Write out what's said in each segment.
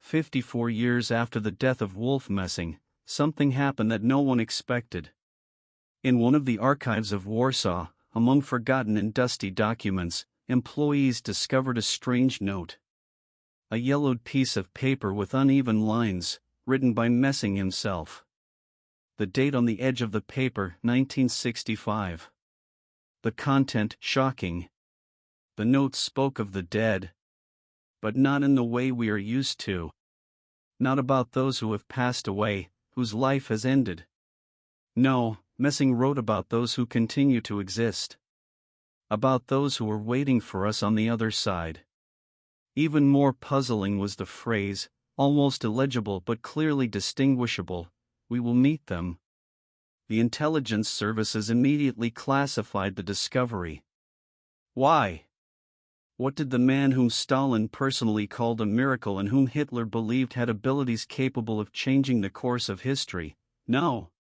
54 years after the death of Wolf Messing, something happened that no one expected. In one of the archives of Warsaw, among forgotten and dusty documents, employees discovered a strange note. A yellowed piece of paper with uneven lines, written by Messing himself. The date on the edge of the paper, 1965. The content, shocking. The note spoke of the dead. But not in the way we are used to. Not about those who have passed away, whose life has ended. No, Messing wrote about those who continue to exist. About those who are waiting for us on the other side. Even more puzzling was the phrase, almost illegible but clearly distinguishable, "We will meet them." The intelligence services immediately classified the discovery. Why? What did the man whom Stalin personally called a miracle and whom Hitler believed had abilities capable of changing the course of history know?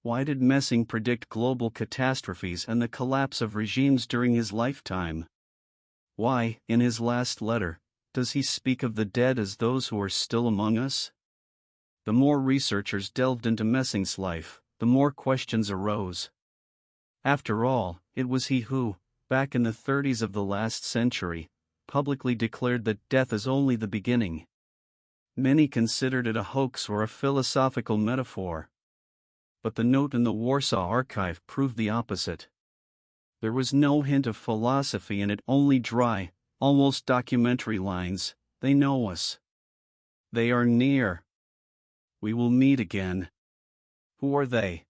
Why did Messing predict global catastrophes and the collapse of regimes during his lifetime? Why, in his last letter, does he speak of the dead as those who are still among us? The more researchers delved into Messing's life, the more questions arose. After all, it was he who, back in the 30s of the last century, publicly declared that death is only the beginning. Many considered it a hoax or a philosophical metaphor. But the note in the Warsaw archive proved the opposite. There was no hint of philosophy in it, only dry, almost documentary lines. They know us. They are near. We will meet again. Who are they?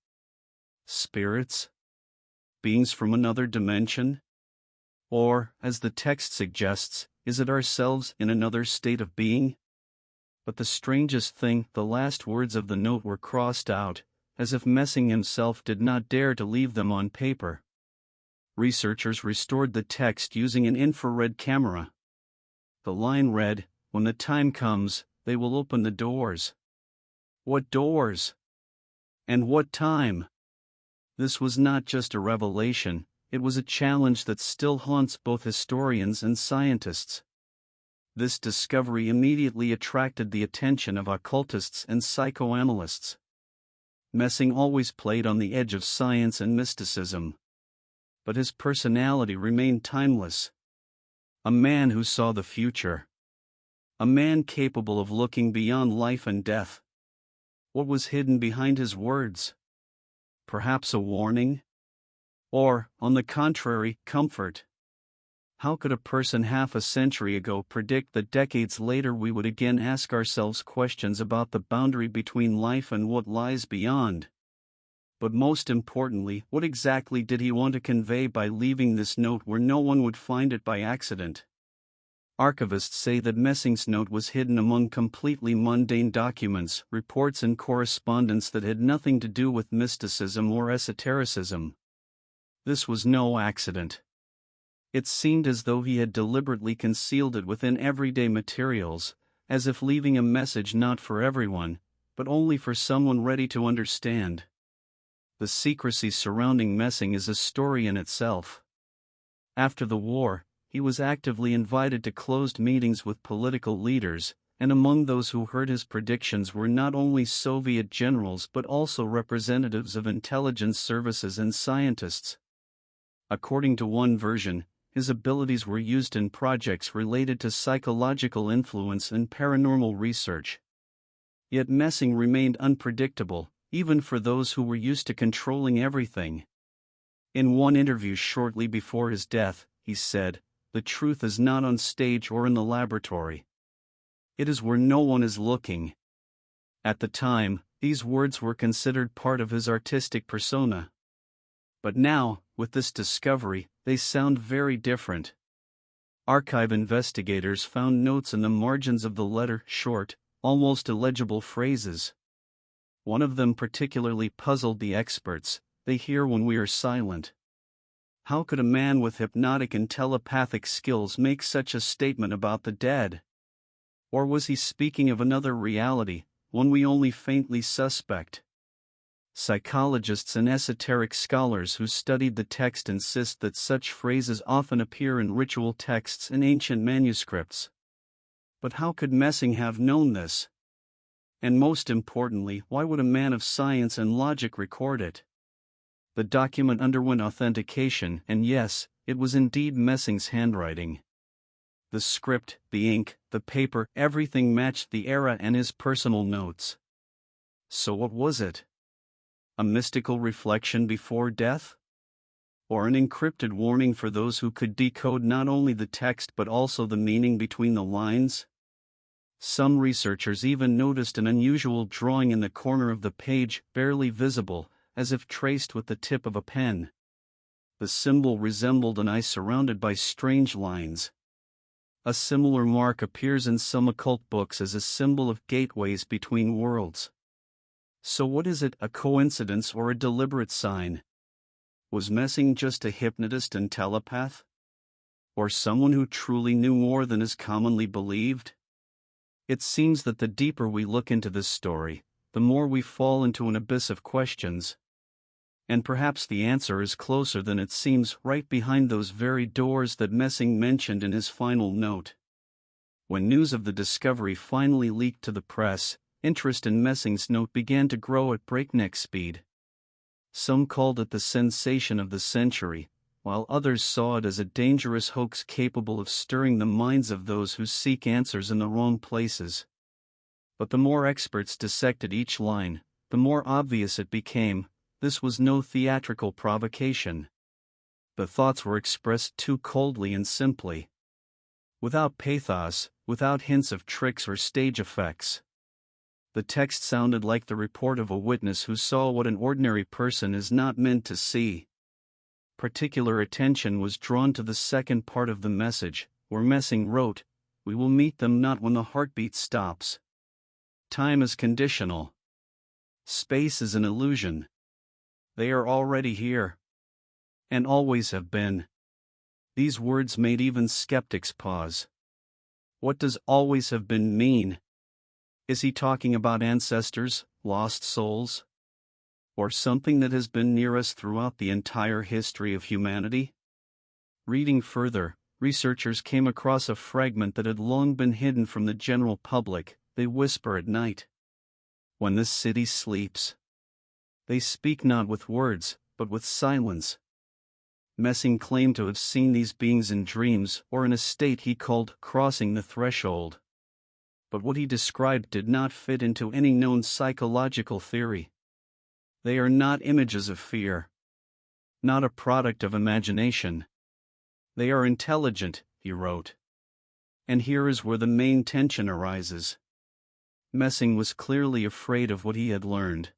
Spirits? Beings from another dimension? Or, as the text suggests, is it ourselves in another state of being? But the strangest thing, the last words of the note were crossed out, as if Messing himself did not dare to leave them on paper. Researchers restored the text using an infrared camera. The line read, "When the time comes, they will open the doors." What doors? And what time? This was not just a revelation, it was a challenge that still haunts both historians and scientists. This discovery immediately attracted the attention of occultists and psychoanalysts. Messing always played on the edge of science and mysticism. But his personality remained timeless. A man who saw the future. A man capable of looking beyond life and death. What was hidden behind his words? Perhaps a warning? Or, on the contrary, comfort? How could a person half a century ago predict that decades later we would again ask ourselves questions about the boundary between life and what lies beyond? But most importantly, what exactly did he want to convey by leaving this note where no one would find it by accident? Archivists say that Messing's note was hidden among completely mundane documents, reports and correspondence that had nothing to do with mysticism or esotericism. This was no accident. It seemed as though he had deliberately concealed it within everyday materials, as if leaving a message not for everyone, but only for someone ready to understand. The secrecy surrounding Messing is a story in itself. After the war, he was actively invited to closed meetings with political leaders, and among those who heard his predictions were not only Soviet generals but also representatives of intelligence services and scientists. According to one version, his abilities were used in projects related to psychological influence and paranormal research. Yet Messing remained unpredictable, even for those who were used to controlling everything. In one interview shortly before his death, he said, "The truth is not on stage or in the laboratory. It is where no one is looking." At the time, these words were considered part of his artistic persona. But now, with this discovery, they sound very different. Archive investigators found notes in the margins of the letter, short, almost illegible phrases. One of them particularly puzzled the experts: "They hear when we are silent." How could a man with hypnotic and telepathic skills make such a statement about the dead? Or was he speaking of another reality, one we only faintly suspect? Psychologists and esoteric scholars who studied the text insist that such phrases often appear in ritual texts and ancient manuscripts. But how could Messing have known this? And most importantly, why would a man of science and logic record it? The document underwent authentication, and yes, it was indeed Messing's handwriting. The script, the ink, the paper, everything matched the era and his personal notes. So what was it? A mystical reflection before death? Or an encrypted warning for those who could decode not only the text but also the meaning between the lines? Some researchers even noticed an unusual drawing in the corner of the page, barely visible, as if traced with the tip of a pen. The symbol resembled an eye surrounded by strange lines. A similar mark appears in some occult books as a symbol of gateways between worlds. So what is it, a coincidence or a deliberate sign? Was Messing just a hypnotist and telepath? Or someone who truly knew more than is commonly believed? It seems that the deeper we look into this story, the more we fall into an abyss of questions. And perhaps the answer is closer than it seems, right behind those very doors that Messing mentioned in his final note. When news of the discovery finally leaked to the press, interest in Messing's note began to grow at breakneck speed. Some called it the sensation of the century, while others saw it as a dangerous hoax capable of stirring the minds of those who seek answers in the wrong places. But the more experts dissected each line, the more obvious it became. This was no theatrical provocation. The thoughts were expressed too coldly and simply. Without pathos, without hints of tricks or stage effects. The text sounded like the report of a witness who saw what an ordinary person is not meant to see. Particular attention was drawn to the second part of the message, where Messing wrote, "We will meet them not when the heartbeat stops. Time is conditional. Space is an illusion. They are already here. And always have been." These words made even skeptics pause. What does always have been mean? Is he talking about ancestors, lost souls? Or something that has been near us throughout the entire history of humanity? Reading further, researchers came across a fragment that had long been hidden from the general public. They whisper at night. When this city sleeps. They speak not with words, but with silence. Messing claimed to have seen these beings in dreams or in a state he called crossing the threshold. But what he described did not fit into any known psychological theory. They are not images of fear. Not a product of imagination. They are intelligent, he wrote. And here is where the main tension arises. Messing was clearly afraid of what he had learned.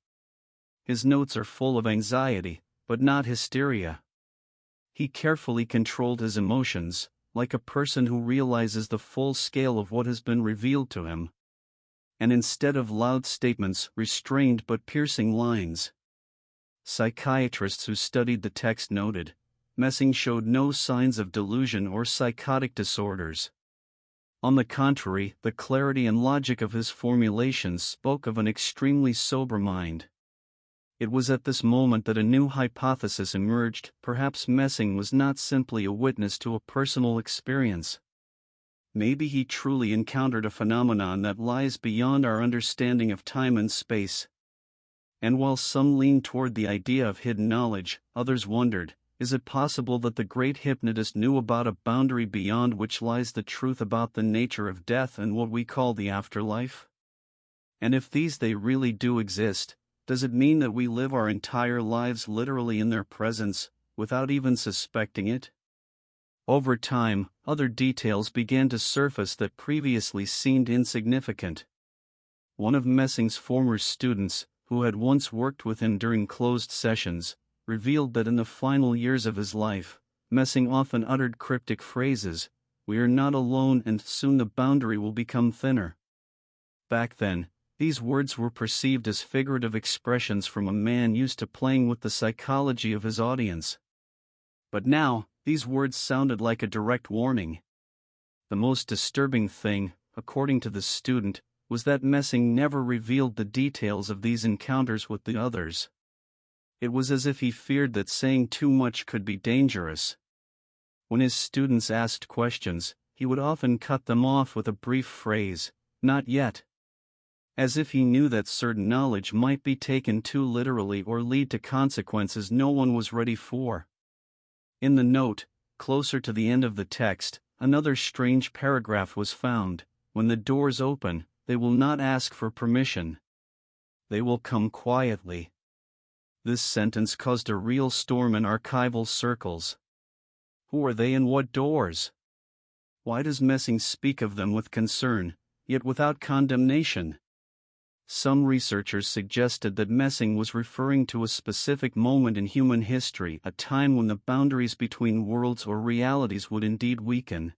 His notes are full of anxiety, but not hysteria. He carefully controlled his emotions, like a person who realizes the full scale of what has been revealed to him. And instead of loud statements, restrained but piercing lines. Psychiatrists who studied the text noted, Messing showed no signs of delusion or psychotic disorders. On the contrary, the clarity and logic of his formulations spoke of an extremely sober mind. It was at this moment that a new hypothesis emerged. Perhaps Messing was not simply a witness to a personal experience. Maybe he truly encountered a phenomenon that lies beyond our understanding of time and space. And while some leaned toward the idea of hidden knowledge, others wondered, is it possible that the great hypnotist knew about a boundary beyond which lies the truth about the nature of death and what we call the afterlife? And if they really do exist, does it mean that we live our entire lives literally in their presence, without even suspecting it? Over time, other details began to surface that previously seemed insignificant. One of Messing's former students, who had once worked with him during closed sessions, revealed that in the final years of his life, Messing often uttered cryptic phrases, "We are not alone and soon the boundary will become thinner." Back then, these words were perceived as figurative expressions from a man used to playing with the psychology of his audience. But now, these words sounded like a direct warning. The most disturbing thing, according to the student, was that Messing never revealed the details of these encounters with the others. It was as if he feared that saying too much could be dangerous. When his students asked questions, he would often cut them off with a brief phrase, "Not yet." As if he knew that certain knowledge might be taken too literally or lead to consequences no one was ready for. In the note, closer to the end of the text, another strange paragraph was found: "When the doors open, they will not ask for permission. They will come quietly." This sentence caused a real storm in archival circles. Who are they and what doors? Why does Messing speak of them with concern, yet without condemnation? Some researchers suggested that Messing was referring to a specific moment in human history, a time when the boundaries between worlds or realities would indeed weaken.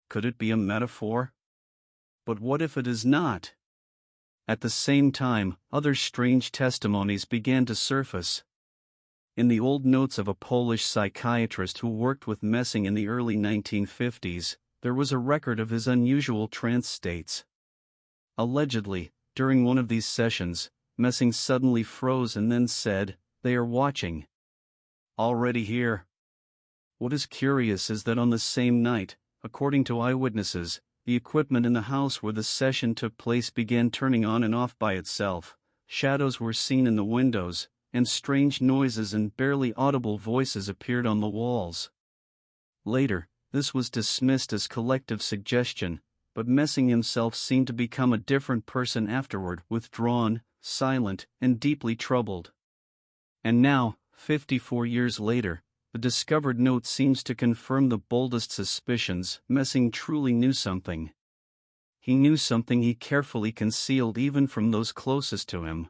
Could it be a metaphor? But what if it is not? At the same time, other strange testimonies began to surface. In the old notes of a Polish psychiatrist who worked with Messing in the early 1950s, there was a record of his unusual trance states. Allegedly, during one of these sessions, Messing suddenly froze and then said, "They are watching. Already here." What is curious is that on the same night, according to eyewitnesses, the equipment in the house where the session took place began turning on and off by itself, shadows were seen in the windows, and strange noises and barely audible voices appeared on the walls. Later, this was dismissed as collective suggestion, but Messing himself seemed to become a different person afterward, withdrawn, silent, and deeply troubled. And now, 54 years later, the discovered note seems to confirm the boldest suspicions. Messing truly knew something. He knew something he carefully concealed even from those closest to him.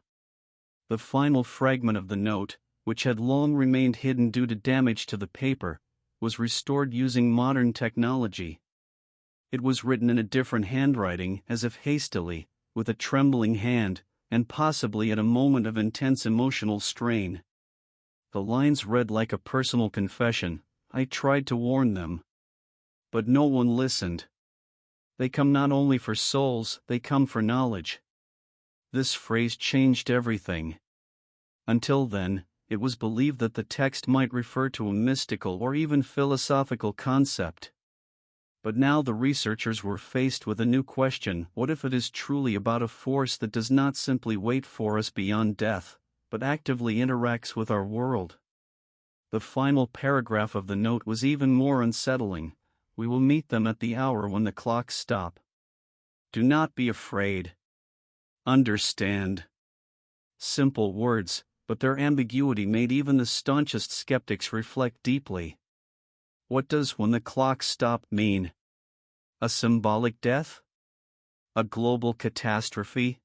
The final fragment of the note, which had long remained hidden due to damage to the paper, was restored using modern technology. It was written in a different handwriting, as if hastily, with a trembling hand, and possibly at a moment of intense emotional strain. The lines read like a personal confession: "I tried to warn them, but no one listened. They come not only for souls, they come for knowledge." This phrase changed everything. Until then, it was believed that the text might refer to a mystical or even philosophical concept. But now the researchers were faced with a new question: what if it is truly about a force that does not simply wait for us beyond death, but actively interacts with our world? The final paragraph of the note was even more unsettling: "We will meet them at the hour when the clocks stop. Do not be afraid. Understand." Simple words, but their ambiguity made even the staunchest skeptics reflect deeply. What does "when the clocks stop" mean? A symbolic death? A global catastrophe?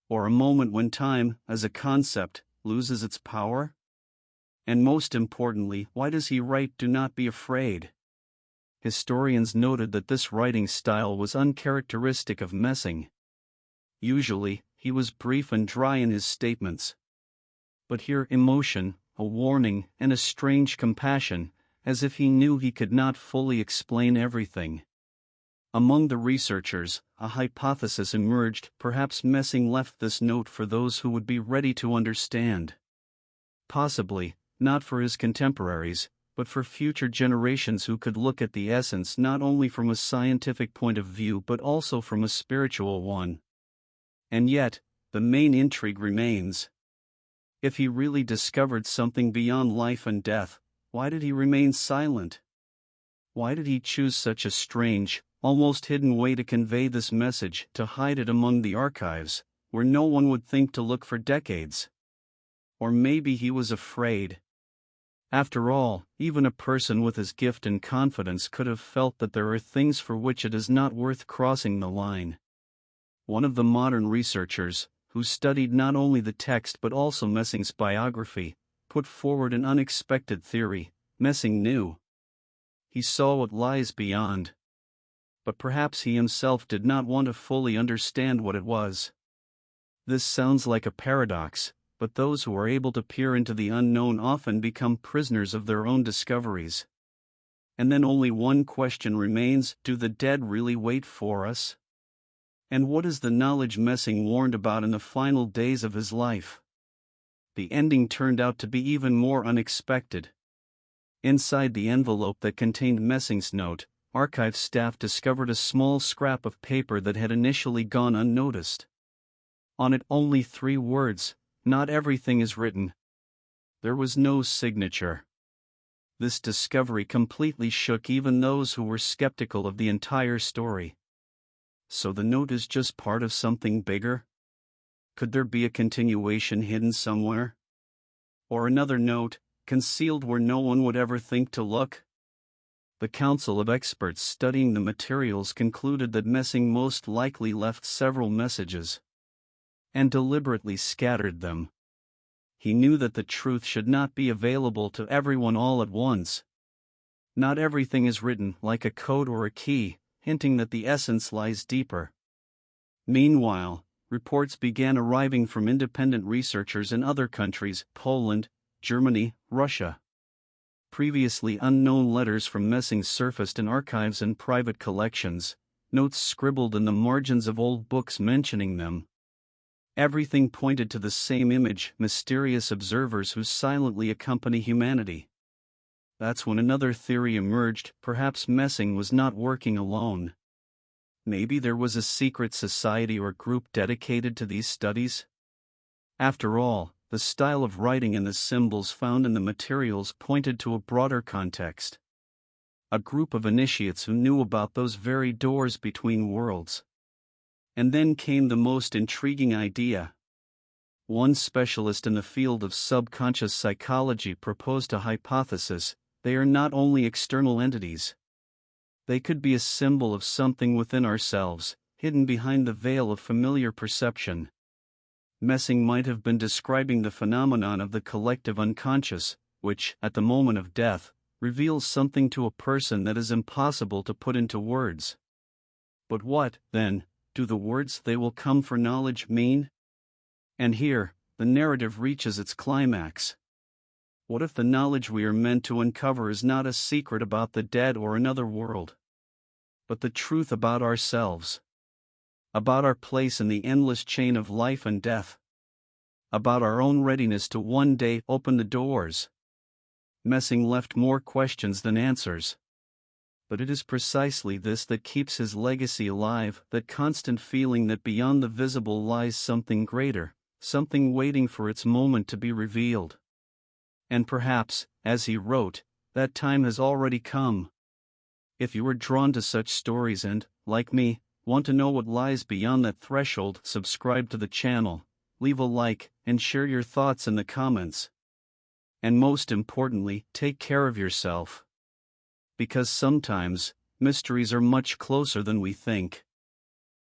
Or a moment when time, as a concept, loses its power? And most importantly, why does he write "do not be afraid"? Historians noted that this writing style was uncharacteristic of Messing. Usually, he was brief and dry in his statements. But here emotion, a warning, and a strange compassion, as if he knew he could not fully explain everything. Among the researchers, a hypothesis emerged: perhaps Messing left this note for those who would be ready to understand. Possibly, not for his contemporaries, but for future generations who could look at the essence not only from a scientific point of view but also from a spiritual one. And yet, the main intrigue remains. If he really discovered something beyond life and death, why did he remain silent? Why did he choose such a strange, almost hidden way to convey this message, to hide it among the archives, where no one would think to look for decades? Or maybe he was afraid. After all, even a person with his gift and confidence could have felt that there are things for which it is not worth crossing the line. One of the modern researchers, who studied not only the text but also Messing's biography, put forward an unexpected theory: Messing knew. He saw what lies beyond. But perhaps he himself did not want to fully understand what it was. This sounds like a paradox, but those who are able to peer into the unknown often become prisoners of their own discoveries. And then only one question remains: do the dead really wait for us? And what is the knowledge Messing warned about in the final days of his life? The ending turned out to be even more unexpected. Inside the envelope that contained Messing's note, archive staff discovered a small scrap of paper that had initially gone unnoticed. On it only 3 words, "Not everything is written." There was no signature. This discovery completely shook even those who were skeptical of the entire story. So the note is just part of something bigger? Could there be a continuation hidden somewhere? Or another note, concealed where no one would ever think to look? The council of experts studying the materials concluded that Messing most likely left several messages and deliberately scattered them. He knew that the truth should not be available to everyone all at once. Not everything is written like a code or a key, hinting that the essence lies deeper. Meanwhile, reports began arriving from independent researchers in other countries: Poland, Germany, Russia. Previously unknown letters from Messing surfaced in archives and private collections, notes scribbled in the margins of old books mentioning them. Everything pointed to the same image: mysterious observers who silently accompany humanity. That's when another theory emerged: perhaps Messing was not working alone. Maybe there was a secret society or group dedicated to these studies. After all, the style of writing and the symbols found in the materials pointed to a broader context. A group of initiates who knew about those very doors between worlds. And then came the most intriguing idea. One specialist in the field of subconscious psychology proposed a hypothesis: they are not only external entities. They could be a symbol of something within ourselves, hidden behind the veil of familiar perception. Messing might have been describing the phenomenon of the collective unconscious, which, at the moment of death, reveals something to a person that is impossible to put into words. But what, then, do the words "they will come for knowledge" mean? And here, the narrative reaches its climax. What if the knowledge we are meant to uncover is not a secret about the dead or another world, but the truth about ourselves? About our place in the endless chain of life and death? About our own readiness to one day open the doors? Messing left more questions than answers. But it is precisely this that keeps his legacy alive, that constant feeling that beyond the visible lies something greater, something waiting for its moment to be revealed. And perhaps, as he wrote, that time has already come. If you are drawn to such stories and, like me, want to know what lies beyond that threshold, subscribe to the channel, leave a like, and share your thoughts in the comments. And most importantly, take care of yourself. Because sometimes, mysteries are much closer than we think.